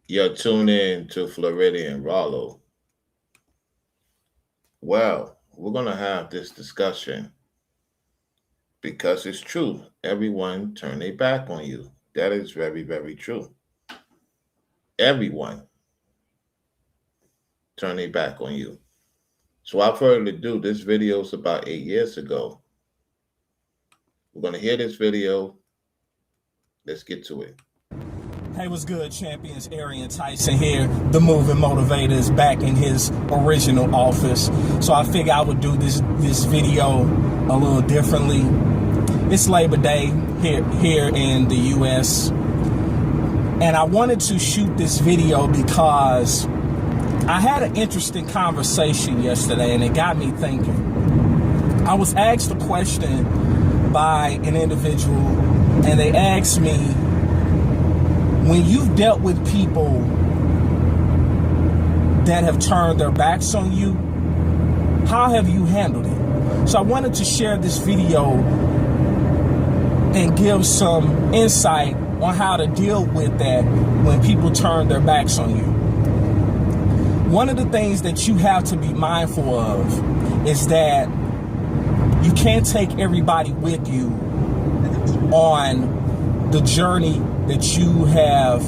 You're tuned in to Floridian Rollo. Well, we're going to have this discussion because it's true. Everyone turn their back on you. That is very, very true. Everyone turn their back on you. So without further ado, this video is about 8 years ago. We're going to hear this video. Let's get to it. Hey, what's good, champions? Arian Tyson here. The Moving Motivator is back in his original office. So I figured I would do this video a little differently. It's Labor Day here in the US. And I wanted to shoot this video because I had an interesting conversation yesterday and it got me thinking. I was asked a question by an individual and they asked me, when you've dealt with people that have turned their backs on you, how have you handled it? So I wanted to share this video and give some insight on how to deal with that when people turn their backs on you. One of the things that you have to be mindful of is that you can't take everybody with you on the journey that you have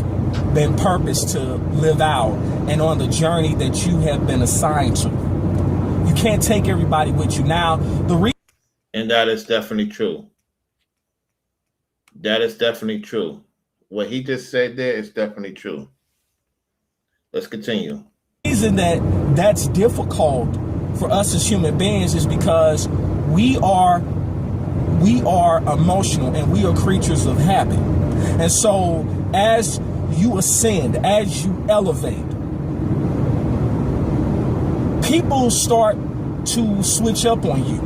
been purposed to live out and on the journey that you have been assigned to. You can't take everybody with you. Now, and that is definitely true. That is definitely true. What he just said there is definitely true. Let's continue. The reason that's difficult for us as human beings is because we are emotional and we are creatures of habit. And so as you ascend, as you elevate, people start to switch up on you.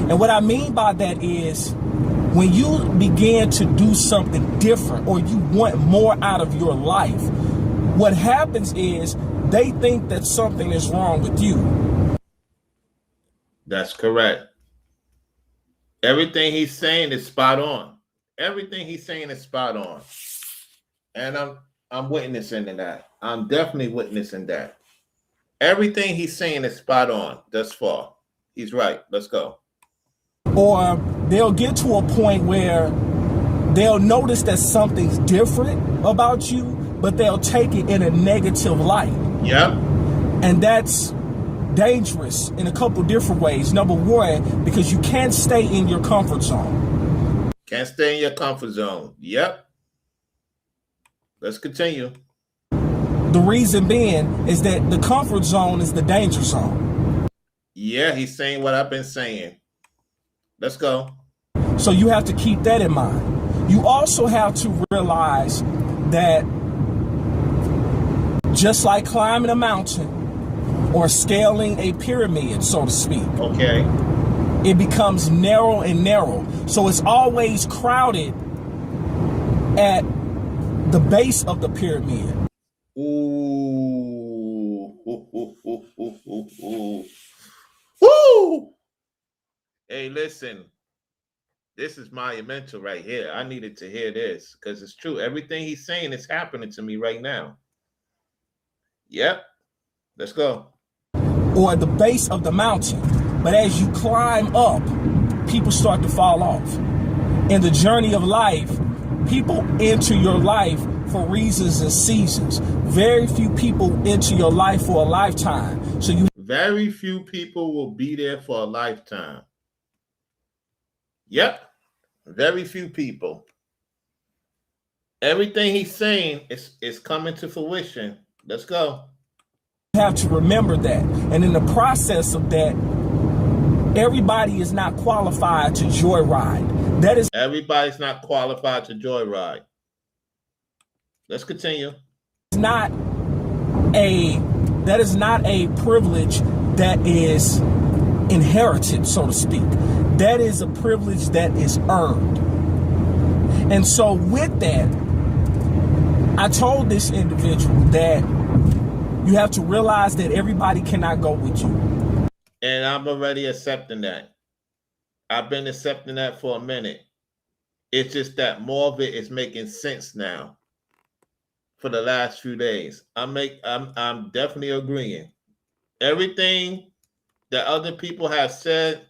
And what I mean by that is when you begin to do something different or you want more out of your life, what happens is they think that something is wrong with you. That's correct. Everything he's saying is spot on. Everything he's saying is spot on. And I'm witnessing that. I'm definitely witnessing that. Everything he's saying is spot on thus far. He's right. Let's go. Or they'll get to a point where they'll notice that something's different about you, but they'll take it in a negative light. Yep. And that's dangerous in a couple different ways. Number one, because you can't stay in your comfort zone. Can't stay in your comfort zone. Yep. Let's continue. The reason being is that the comfort zone is the danger zone. Yeah, he's saying what I've been saying. Let's go. So you have to keep that in mind. You also have to realize that just like climbing a mountain or scaling a pyramid, so to speak. Okay. It becomes narrow and narrow. So it's always crowded at the base of the pyramid. Ooh. Woo! Hey, listen. This is monumental right here. I needed to hear this because it's true. Everything he's saying is happening to me right now. Yep. Let's go. Or the base of the mountain. But as you climb up, people start to fall off. In the journey of life, people enter your life for reasons and seasons. Very few people enter your life for a lifetime. So very few people will be there for a lifetime. Yep. Very few people. Everything he's saying is coming to fruition. Let's go. You have to remember that. And in the process of that, everybody is not qualified to joyride. Everybody's not qualified to joyride. Let's continue. That is not a privilege that is inherited, so to speak. That is a privilege that is earned. And so with that, I told this individual that you have to realize that everybody cannot go with you. And I'm already accepting that. I've been accepting that for a minute. It's just that more of it is making sense now. for the last few days. I'm definitely agreeing. Everything that other people have said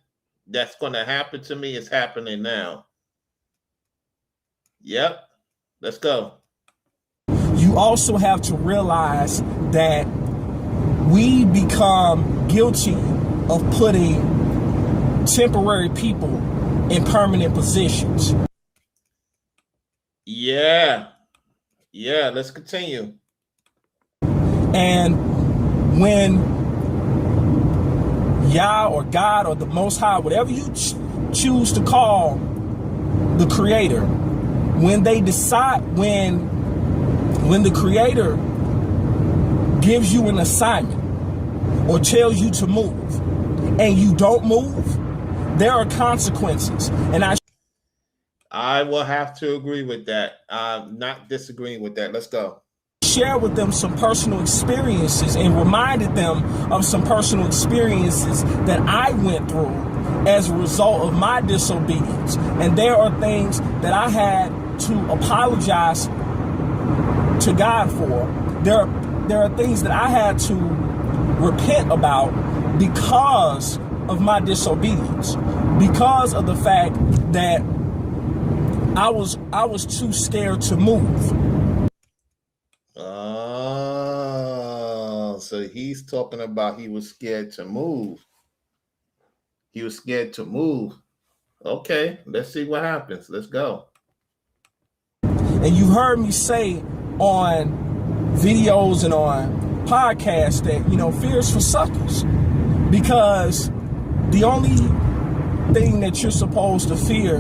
that's going to happen to me is happening now. Yep. Let's go. You also have to realize that we become guilty of putting temporary people in permanent positions. Yeah. Let's continue. And when Yah or God or the Most High, whatever you choose to call the Creator, when they decide, when the Creator gives you an assignment or tells you to move and you don't move, there are consequences. And I will have to agree with that. I'm not disagreeing with that. Let's go. Share with them some personal experiences and reminded them of some personal experiences that I went through as a result of my disobedience. And there are things that I had to apologize to God for. There are things that I had to repent about because of my disobedience, because of the fact that I was too scared to move. Oh, so he's talking about he was scared to move. He was scared to move. Okay, let's see what happens. Let's go. And you heard me say on videos and on podcasts that, fear is for suckers. Because the only thing that you're supposed to fear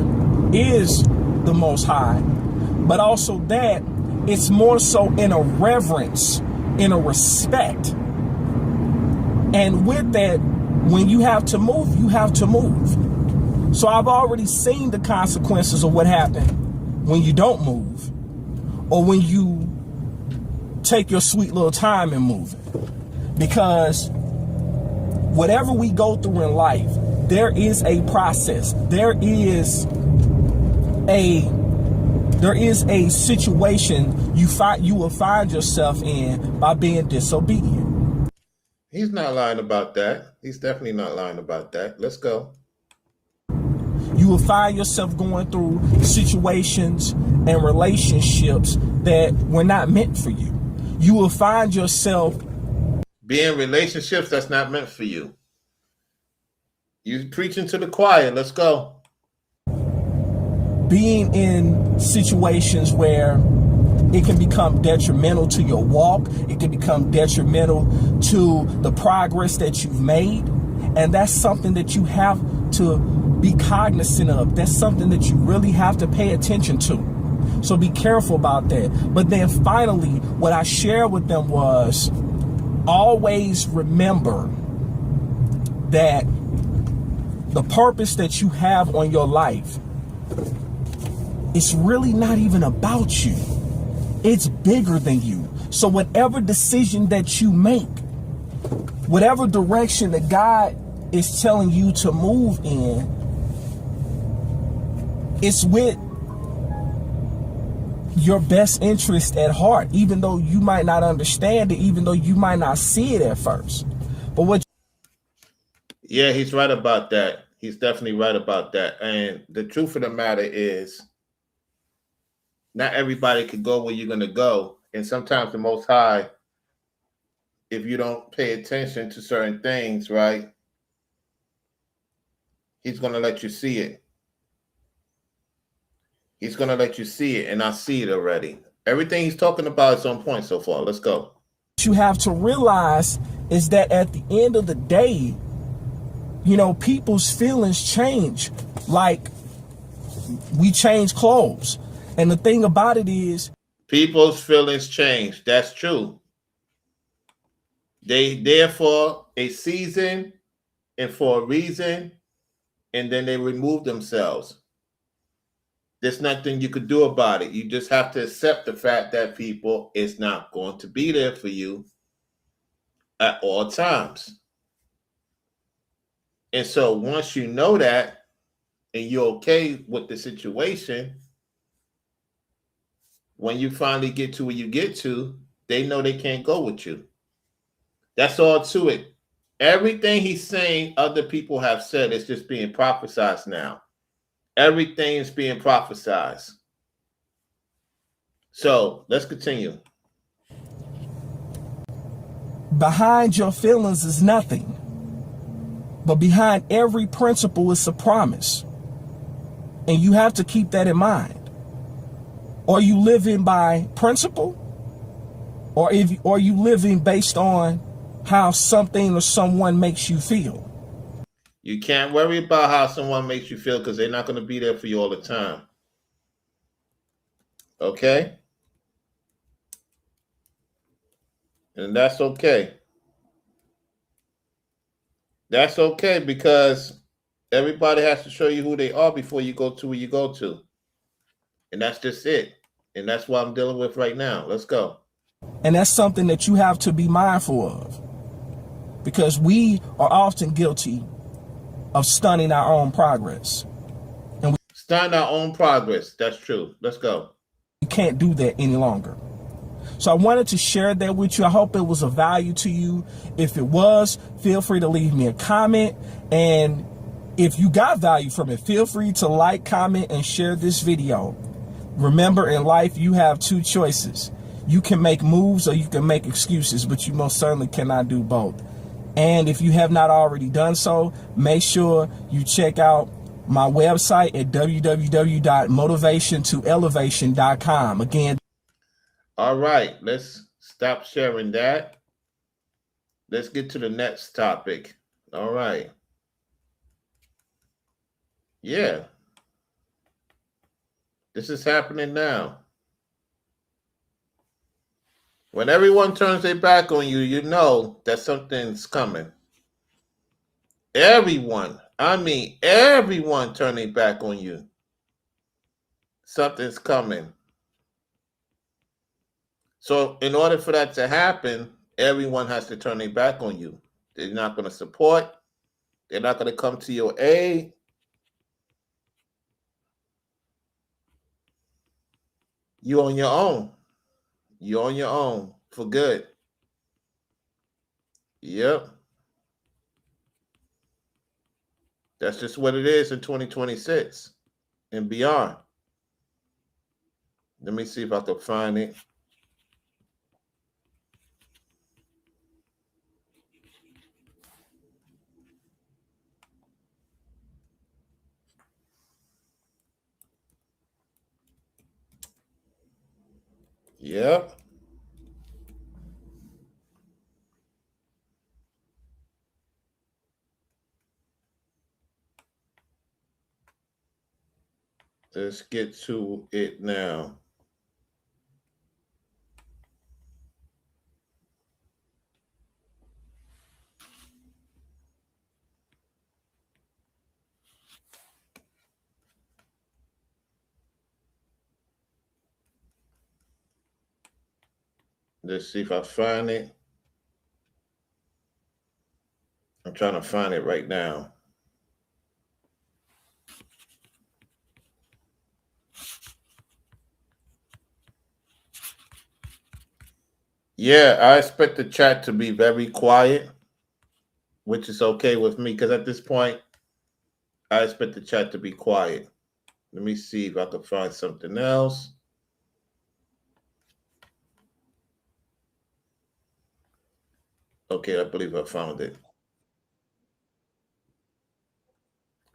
is the Most High. But also that it's more so in a reverence, in a respect. And with that, when you have to move, you have to move. So I've already seen the consequences of what happened when you don't move, or when you take your sweet little time in moving. Because whatever we go through in life, there is a process. There is a situation you will find yourself in by being disobedient. He's not lying about that. He's definitely not lying about that. Let's go. You will find yourself going through situations and relationships that were not meant for you. You will find yourself being in relationships that's not meant for you. You preaching to the choir. Let's go. Being in situations where it can become detrimental to your walk. It can become detrimental to the progress that you've made. And that's something that you have to be cognizant of. That's something that you really have to pay attention to. So be careful about that. But then finally, what I shared with them was always remember that the purpose that you have on your life, it's really not even about you. It's bigger than you. So whatever decision that you make, whatever direction that God is telling you to move in, it's with your best interest at heart, even though you might not understand it, even though you might not see it at first. But yeah, he's right about that. He's definitely right about that. And the truth of the matter is, not everybody can go where you're going to go. And sometimes the Most High, if you don't pay attention to certain things, right, he's going to let you see it. He's going to let you see it, and I see it already. Everything he's talking about is on point so far. Let's go. What you have to realize is that at the end of the day, people's feelings change. Like, we change clothes. And the thing about it is, people's feelings change. That's true. They there for a season and for a reason, and then they remove themselves. There's nothing you could do about it. You just have to accept the fact that people is not going to be there for you at all times. And so once you know that and you're okay with the situation, when you finally get to where you get to, they know they can't go with you. That's all to it. Everything he's saying, other people have said, it's just being prophesized now. Everything is being prophesized. So let's continue. Behind your feelings is nothing, but behind every principle is a promise. And you have to keep that in mind. Are you living by principle? Or are you living based on how something or someone makes you feel? You can't worry about how someone makes you feel, because they're not going to be there for you all the time. Okay? And that's okay. That's okay, because everybody has to show you who they are before you go to where you go to. And that's just it. And that's what I'm dealing with right now. Let's go. And that's something that you have to be mindful of, because we are often guilty of stunning our own progress. And we stun our own progress. That's true. Let's go. We can't do that any longer. So I wanted to share that with you. I hope it was of value to you. If it was, feel free to leave me a comment. And if you got value from it, feel free to like, comment, and share this video. Remember, in life, you have two choices. You can make moves or you can make excuses, but you most certainly cannot do both. And if you have not already done so, make sure you check out my website at www.motivationtoelevation.com. Again. All right, let's stop sharing that. Let's get to the next topic. All right. Yeah. This is happening now. When everyone turns their back on you, you know that something's coming. Everyone, I mean everyone turning back on you. Something's coming. So in order for that to happen, everyone has to turn their back on you. They're not going to support. They're not going to come to your aid. You're on your own. You're on your own for good. Yep. That's just what it is in 2026 and beyond. Let me see if I can find it. Yep. Let's get to it now. Let's see if I find it. I'm trying to find it right now. Yeah, I expect the chat to be very quiet, which is okay with me, because at this point, I expect the chat to be quiet. Let me see if I can find something else. Okay, I believe I found it.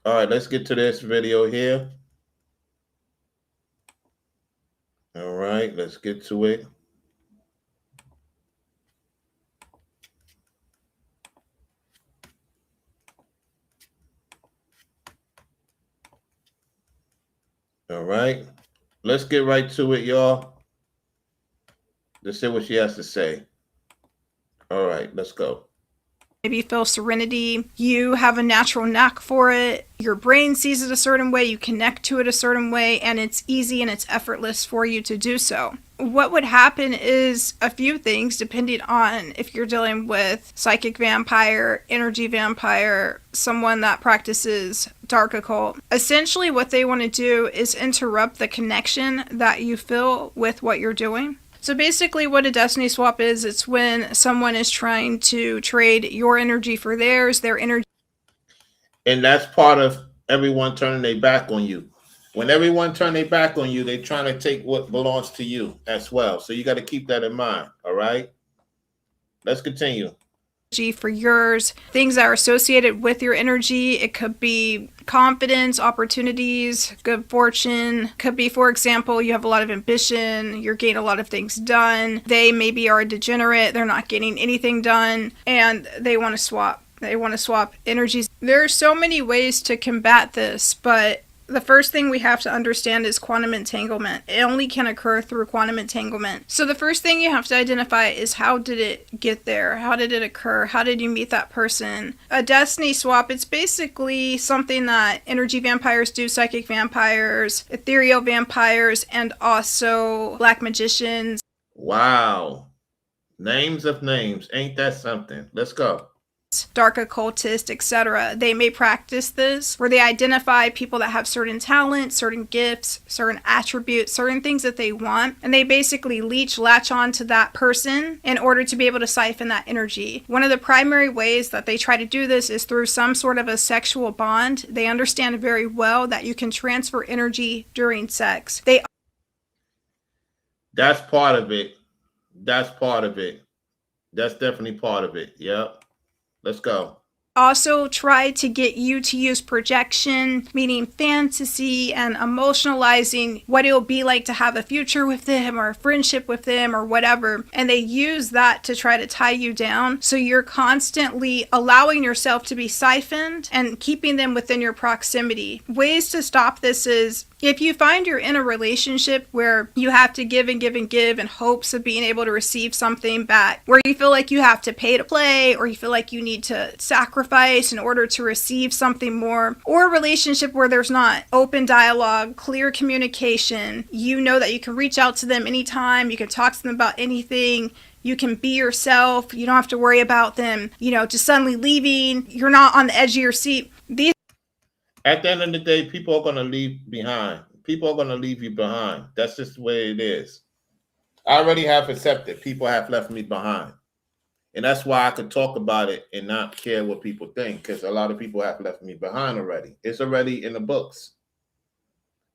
All right, let's get to this video here. All right, let's get to it. All right, let's get right to it, y'all. Let's see what she has to say. All right, let's go. Maybe you feel serenity, you have a natural knack for it, your brain sees it a certain way, you connect to it a certain way, and it's easy and it's effortless for you to do so. what would happen is a few things depending on if you're dealing with psychic vampire, energy vampire, someone that practices dark occult. Essentially what they want to do is interrupt the connection that you feel with what you're doing. So basically what a destiny swap is, it's when someone is trying to trade your energy for theirs, their energy. And that's part of everyone turning their back on you. When everyone turn their back on you, they're trying to take what belongs to you as well. So you got to keep that in mind. All right. Let's continue. For yours, things that are associated with your energy. It could be confidence, opportunities, good fortune. Could be, for example, you have a lot of ambition, you're getting a lot of things done. They maybe are a degenerate, they're not getting anything done, and they want to swap. They want to swap energies. There are so many ways to combat this, but the first thing we have to understand is quantum entanglement. It only can occur through quantum entanglement. So the first thing you have to identify is, how did it get there? How did it occur? How did you meet that person? A destiny swap, it's basically something that energy vampires do, psychic vampires, ethereal vampires, and also black magicians. Wow. Names of names. Ain't that something? Let's go. Dark occultists, etc. They may practice this where they identify people that have certain talents, certain gifts, certain attributes, certain things that they want, and they basically latch on to that person in order to be able to siphon that energy. One of the primary ways that they try to do this is through some sort of a sexual bond. They understand very well that you can transfer energy during sex. That's part of it. That's part of it. That's definitely part of it. Yep. Let's go. Also try to get you to use projection, meaning fantasy and emotionalizing what it'll be like to have a future with them or a friendship with them or whatever. And they use that to try to tie you down. So you're constantly allowing yourself to be siphoned and keeping them within your proximity. Ways to stop this is, if you find you're in a relationship where you have to give and give and give in hopes of being able to receive something back, where you feel like you have to pay to play, or you feel like you need to sacrifice in order to receive something more, or a relationship where there's not open dialogue, clear communication, you know that you can reach out to them anytime, you can talk to them about anything, you can be yourself, you don't have to worry about them, just suddenly leaving, you're not on the edge of your seat. At the end of the day, people are going to leave behind. People are going to leave you behind. That's just the way it is. I already have accepted people have left me behind. And that's why I could talk about it and not care what people think, because a lot of people have left me behind already. It's already in the books.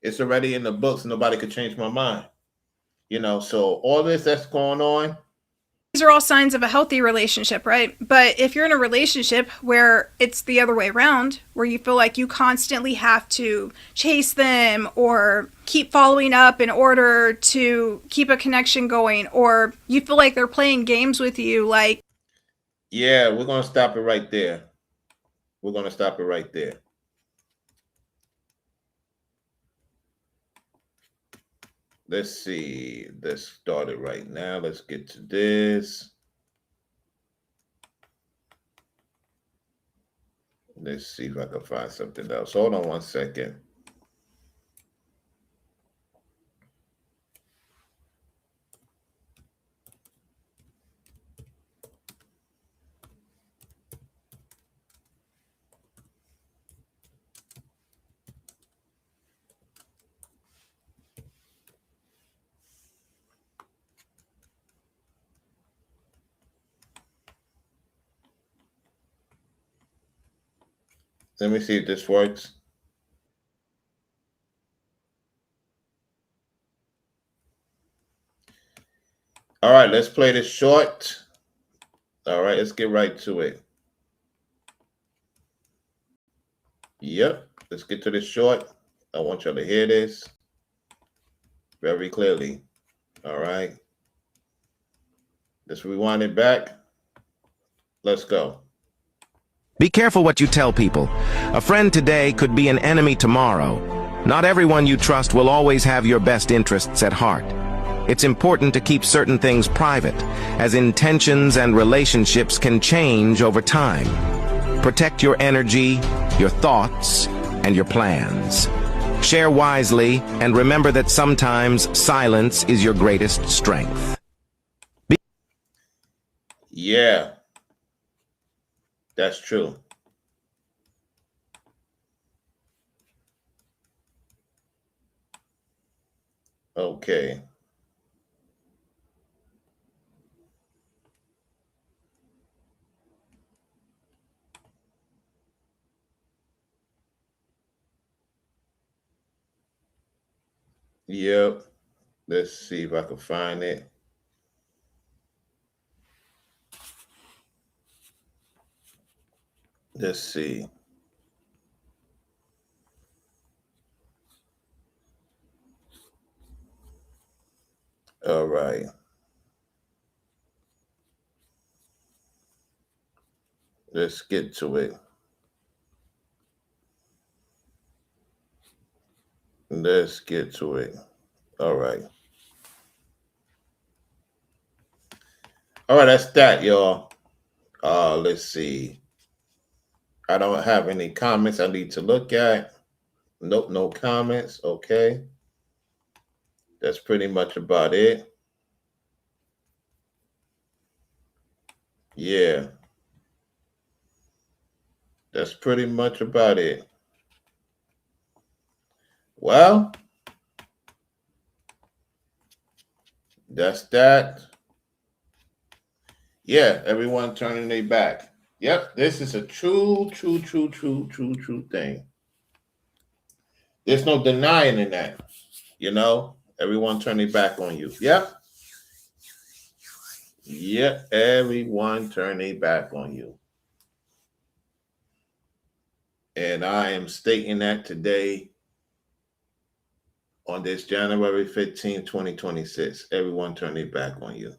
It's already in the books. Nobody could change my mind. So all this that's going on, these are all signs of a healthy relationship, right? But if you're in a relationship where it's the other way around, where you feel like you constantly have to chase them or keep following up in order to keep a connection going, or you feel like they're playing games with you, like... Yeah, we're going to stop it right there. We're going to stop it right there. Let's see. Let's start it right now. Let's get to this. Let's see if I can find something else. Hold on one second. Let me see if this works. All right, let's play this short. All right, let's get right to it. Yep, let's get to this short. I want y'all to hear this very clearly. All right. Let's rewind it back. Let's go. Be careful what you tell people. A friend today could be an enemy tomorrow. Not everyone you trust will always have your best interests at heart. It's important to keep certain things private, as intentions and relationships can change over time. Protect your energy, your thoughts, and your plans. Share wisely, and remember that sometimes silence is your greatest strength. Yeah, that's true. Okay. Yep. Let's see if I can find it. Let's see. All right. Let's get to it. Let's get to it. All right. All right, that's that, y'all. Let's see. I don't have any comments I need to look at. Nope, no comments. Okay. That's pretty much about it. Yeah. That's pretty much about it. Well, that's that. Yeah, everyone turning their back. Yep, this is a true thing. There's no denying in that. You know, everyone turn their back on you. Yep. Yep, everyone turn their back on you. And I am stating that today on this January 15, 2026. Everyone turn their back on you.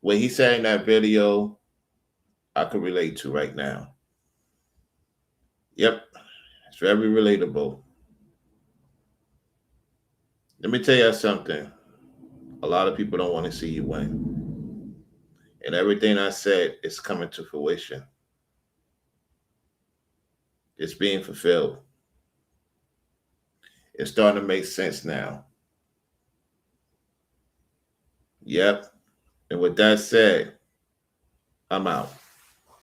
What he said in that video, I could relate to right now. Yep, it's very relatable. Let me tell you something. A lot of people don't want to see you win. And everything I said is coming to fruition. It's being fulfilled. It's starting to make sense now. Yep. And with that said, I'm out.